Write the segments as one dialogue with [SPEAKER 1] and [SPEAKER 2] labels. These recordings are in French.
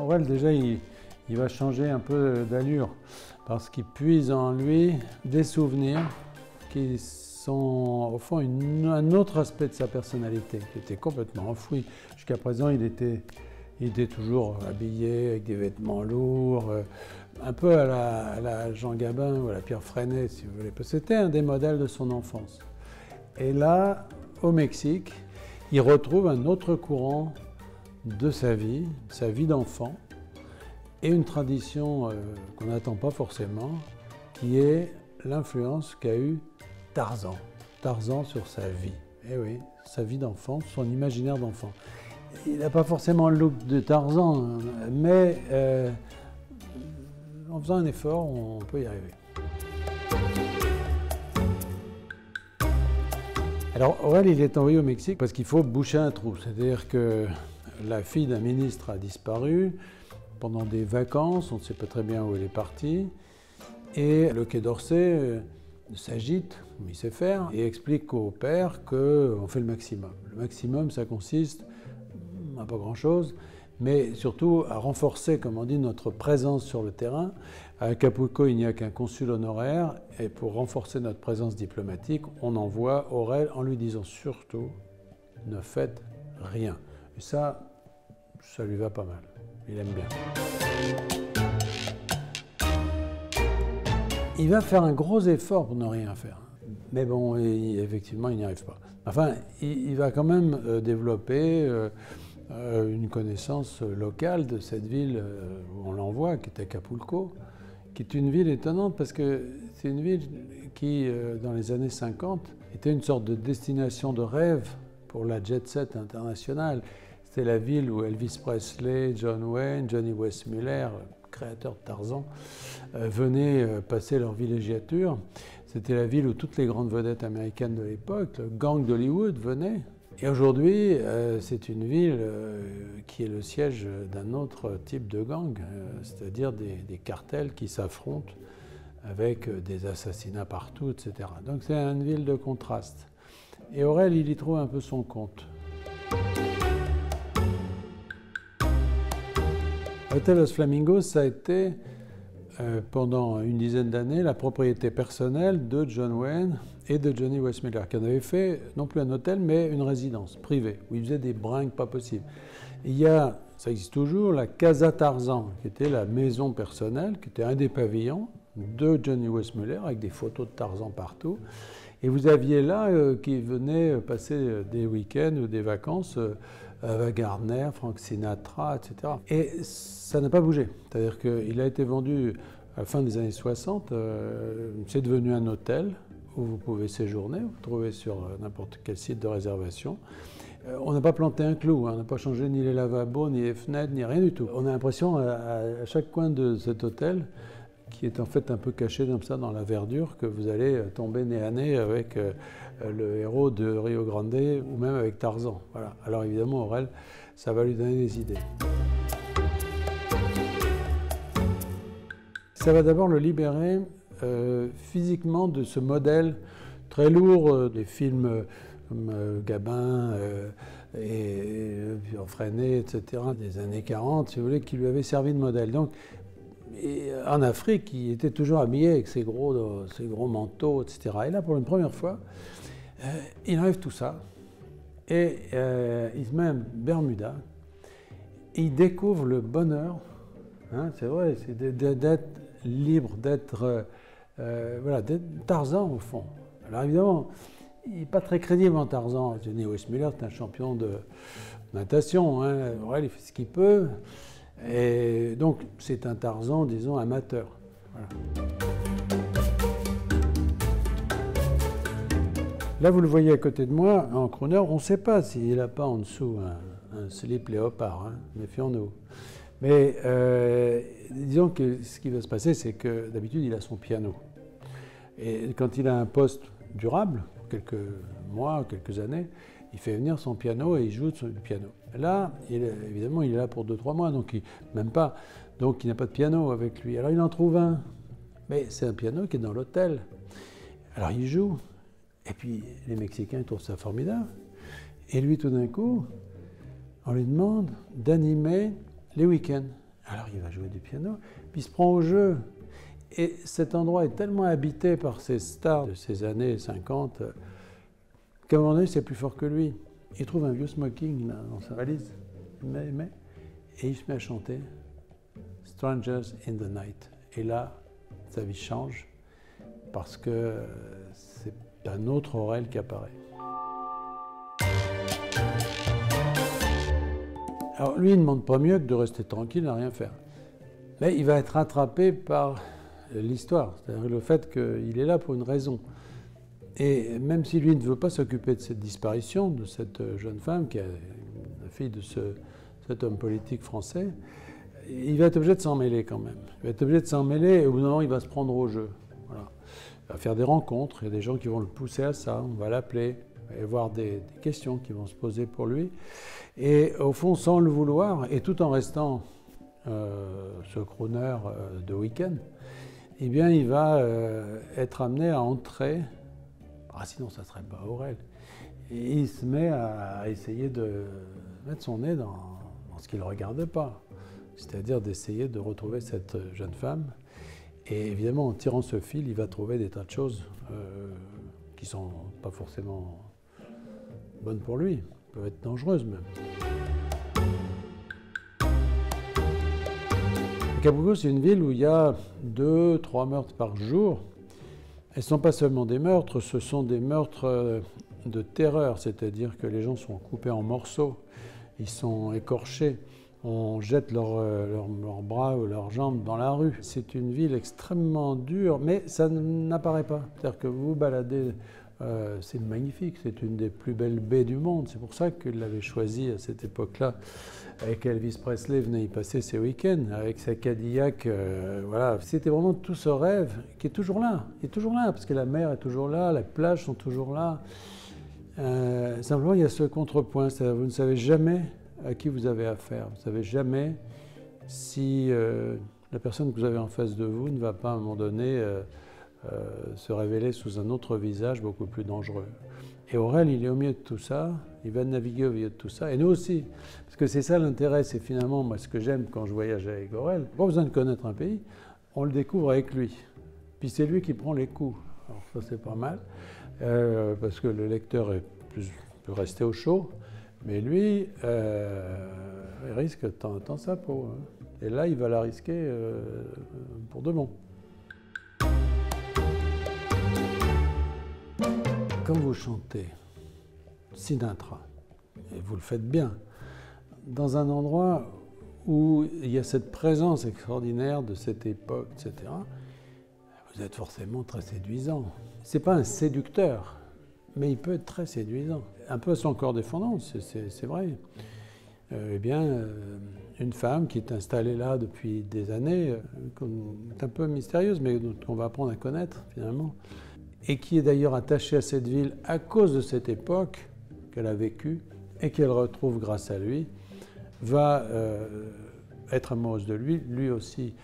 [SPEAKER 1] Aurel, déjà, il va changer un peu d'allure parce qu'il puise en lui des souvenirs qui sont, au fond, un autre aspect de sa personnalité qui était complètement enfoui. Jusqu'à présent, il était toujours habillé avec des vêtements lourds, un peu à la Jean Gabin ou à la Pierre Freinet, si vous voulez. C'était un des modèles de son enfance. Et là, au Mexique, il retrouve un autre courant de sa vie d'enfant, et une tradition qu'on n'attend pas forcément, qui est l'influence qu'a eue Tarzan. Tarzan sur sa vie. Eh oui, sa vie d'enfant, son imaginaire d'enfant. Il n'a pas forcément le look de Tarzan, mais en faisant un effort, on peut y arriver. Alors Aurel, il est envoyé au Mexique parce qu'il faut boucher un trou. C'est-à-dire que la fille d'un ministre a disparu pendant des vacances, on ne sait pas très bien où elle est partie, et le Quai d'Orsay s'agite, comme il sait faire, et explique au père qu'on fait le maximum. Le maximum, ça consiste à pas grand-chose, mais surtout à renforcer, comme on dit, notre présence sur le terrain. À Acapulco, il n'y a qu'un consul honoraire, et pour renforcer notre présence diplomatique, on envoie Aurel en lui disant surtout, ne faites rien. Et ça lui va pas mal. Il aime bien. Il va faire un gros effort pour ne rien faire. Mais bon, effectivement, il n'y arrive pas. Enfin, il va quand même développer une connaissance locale de cette ville où on l'envoie, qui est Acapulco, qui est une ville étonnante parce que c'est une ville qui, dans les années 50, était une sorte de destination de rêve pour la jet-set internationale. C'était la ville où Elvis Presley, John Wayne, Johnny Weissmuller, créateur de Tarzan, venaient passer leur villégiature. C'était la ville où toutes les grandes vedettes américaines de l'époque, le gang d'Hollywood, venaient. Et aujourd'hui, c'est une ville qui est le siège d'un autre type de gang, c'est-à-dire des cartels qui s'affrontent avec des assassinats partout, etc. Donc c'est une ville de contraste. Et Aurel, il y trouve un peu son compte. Hotel Los Flamingos, ça a été, pendant une dizaine d'années, la propriété personnelle de John Wayne et de Johnny Weissmuller, qui en avait fait non plus un hôtel, mais une résidence privée, où ils faisaient des brinques pas possibles. Il y a, ça existe toujours, la Casa Tarzan, qui était la maison personnelle, qui était un des pavillons de Johnny Weissmuller, avec des photos de Tarzan partout. Et vous aviez là qui venaient passer des week-ends ou des vacances avec Gardner, Frank Sinatra, etc. Et ça n'a pas bougé. C'est-à-dire qu'il a été vendu à la fin des années 60. C'est devenu un hôtel où vous pouvez séjourner, vous trouvez sur n'importe quel site de réservation. On n'a pas planté un clou, hein, on n'a pas changé ni les lavabos, ni les fenêtres, ni rien du tout. On a l'impression à chaque coin de cet hôtel, qui est en fait un peu caché comme ça dans la verdure, que vous allez tomber nez à nez avec le héros de Rio Grande ou même avec Tarzan. Voilà. Alors évidemment, Aurel, ça va lui donner des idées. Ça va d'abord le libérer physiquement de ce modèle très lourd des films comme Gabin et Freinet, etc., des années 40, si vous voulez, qui lui avaient servi de modèle. Donc, et en Afrique, il était toujours habillé avec ses gros manteaux, etc. Et là, pour une première fois, il enlève tout ça et il se met un Bermuda. Il découvre le bonheur, hein, c'est vrai, c'est d'être libre, d'être Tarzan au fond. Alors évidemment, il n'est pas très crédible en Tarzan. Johnny Weissmuller, c'est un champion de natation, hein. Aurel, il fait ce qu'il peut. Et donc, c'est un Tarzan, disons, amateur. Voilà. Là, vous le voyez à côté de moi, en crooner, on ne sait pas s'il n'a pas en dessous un slip léopard, hein, méfions-nous. Mais disons que ce qui va se passer, c'est que d'habitude, il a son piano. Et quand il a un poste durable, quelques mois, quelques années, il fait venir son piano et il joue sur le piano. Là, évidemment, il est là pour 2-3 mois, donc même pas. Donc il n'a pas de piano avec lui. Alors il en trouve un. Mais c'est un piano qui est dans l'hôtel. Alors il joue. Et puis les Mexicains trouvent ça formidable. Et lui, tout d'un coup, on lui demande d'animer les week-ends. Alors il va jouer du piano, puis il se prend au jeu. Et cet endroit est tellement habité par ces stars de ces années 50 qu'à un moment donné, c'est plus fort que lui. Il trouve un vieux smoking là, dans sa valise, et il se met à chanter « Strangers in the Night ». Et là, sa vie change parce que c'est un autre Aurel qui apparaît. Alors lui, il ne demande pas mieux que de rester tranquille, à rien faire. Mais il va être rattrapé par l'histoire, c'est-à-dire le fait qu'il est là pour une raison. Et même si lui ne veut pas s'occuper de cette disparition, de cette jeune femme, qui est la fille de cet homme politique français, il va être obligé de s'en mêler quand même. Il va être obligé de s'en mêler et au bout d'un moment, il va se prendre au jeu. Voilà. Il va faire des rencontres, il y a des gens qui vont le pousser à ça, on va l'appeler, il va y avoir des questions qui vont se poser pour lui. Et au fond, sans le vouloir, et tout en restant ce crooner de week-end, eh bien, il va être amené à entrer, sinon ça ne serait pas Aurel, et il se met à essayer de mettre son nez dans ce qu'il ne regardait pas, c'est-à-dire d'essayer de retrouver cette jeune femme. Et évidemment, en tirant ce fil, il va trouver des tas de choses qui ne sont pas forcément bonnes pour lui, peuvent être dangereuses même. Acapulco, c'est une ville où il y a 2-3 meurtres par jour. Elles ne sont pas seulement des meurtres, ce sont des meurtres de terreur, c'est-à-dire que les gens sont coupés en morceaux, ils sont écorchés, on jette leurs bras ou leurs jambes dans la rue. C'est une ville extrêmement dure, mais ça n'apparaît pas. C'est-à-dire que vous vous baladez, c'est magnifique, c'est une des plus belles baies du monde. C'est pour ça qu'il l'avait choisi à cette époque-là. Avec Elvis Presley venait y passer ses week-ends, avec sa Cadillac, voilà. C'était vraiment tout ce rêve qui est toujours là. Il est toujours là, parce que la mer est toujours là, les plages sont toujours là. Simplement, il y a ce contrepoint, c'est-à-dire vous ne savez jamais à qui vous avez affaire. Vous ne savez jamais si la personne que vous avez en face de vous ne va pas à un moment donné se révéler sous un autre visage beaucoup plus dangereux. Et Aurel, il est au milieu de tout ça, il va naviguer au milieu de tout ça, et nous aussi. Parce que c'est ça l'intérêt, c'est finalement, moi, ce que j'aime quand je voyage avec Aurel, pas besoin de connaître un pays, on le découvre avec lui. Puis c'est lui qui prend les coups. Alors ça, c'est pas mal, parce que le lecteur peut rester au chaud, mais lui, il risque tant sa peau. Hein. Et là, il va la risquer pour de bon. Quand vous chantez Sinatra, et vous le faites bien, dans un endroit où il y a cette présence extraordinaire de cette époque, etc., vous êtes forcément très séduisant. Ce n'est pas un séducteur, mais il peut être très séduisant. Un peu à son corps défendant, c'est vrai. Eh bien, une femme qui est installée là depuis des années, est un peu mystérieuse, mais qu'on va apprendre à connaître finalement, et qui est d'ailleurs attachée à cette ville à cause de cette époque qu'elle a vécue et qu'elle retrouve grâce à lui, va être amoureuse de lui. Lui aussi,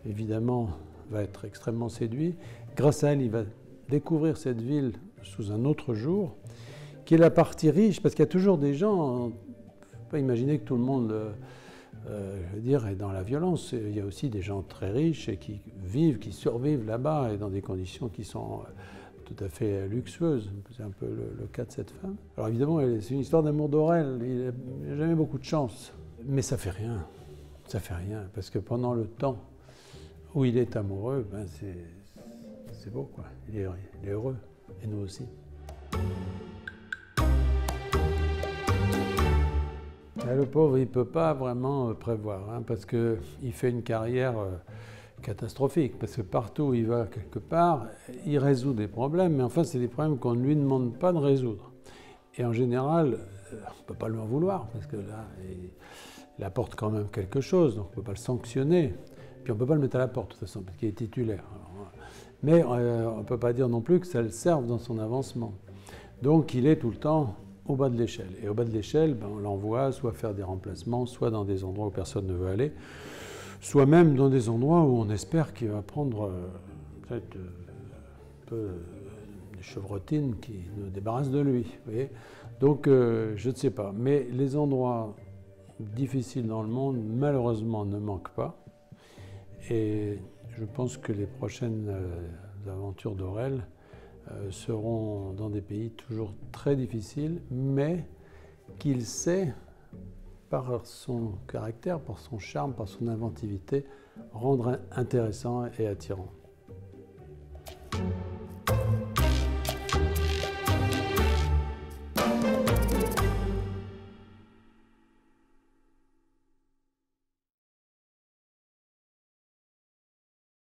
[SPEAKER 1] évidemment, va être extrêmement séduit. Grâce à elle, il va découvrir cette ville sous un autre jour, qui est la partie riche, parce qu'il y a toujours des gens, il ne faut pas imaginer que tout le monde, je veux dire, est dans la violence. Il y a aussi des gens très riches et qui vivent, qui survivent là-bas et dans des conditions qui sont tout à fait luxueuse. C'est un peu le cas de cette femme. Alors évidemment, c'est une histoire d'amour d'Aurel. Il n'a jamais beaucoup de chance. Mais ça fait rien. Ça fait rien. Parce que pendant le temps où il est amoureux, ben c'est beau, quoi. Il est heureux. Et nous aussi. Mais le pauvre, il ne peut pas vraiment prévoir, hein, parce qu'il fait une carrière catastrophique, parce que partout où il va quelque part, il résout des problèmes, mais enfin c'est des problèmes qu'on ne lui demande pas de résoudre. Et en général, on ne peut pas lui en vouloir, parce que là, il apporte quand même quelque chose, donc on ne peut pas le sanctionner. Puis on ne peut pas le mettre à la porte, de toute façon, parce qu'il est titulaire. Alors, mais on ne peut pas dire non plus que ça le serve dans son avancement. Donc il est tout le temps au bas de l'échelle. Et au bas de l'échelle, ben, on l'envoie soit faire des remplacements, soit dans des endroits où personne ne veut aller, soit même dans des endroits où on espère qu'il va prendre peut-être un peu des chevrotines qui nous débarrassent de lui. Vous voyez. Donc je ne sais pas. Mais les endroits difficiles dans le monde, malheureusement, ne manquent pas. Et je pense que les prochaines aventures d'Aurel seront dans des pays toujours très difficiles, mais qu'il sait, par son caractère, par son charme, par son inventivité, rendre intéressant et attirant.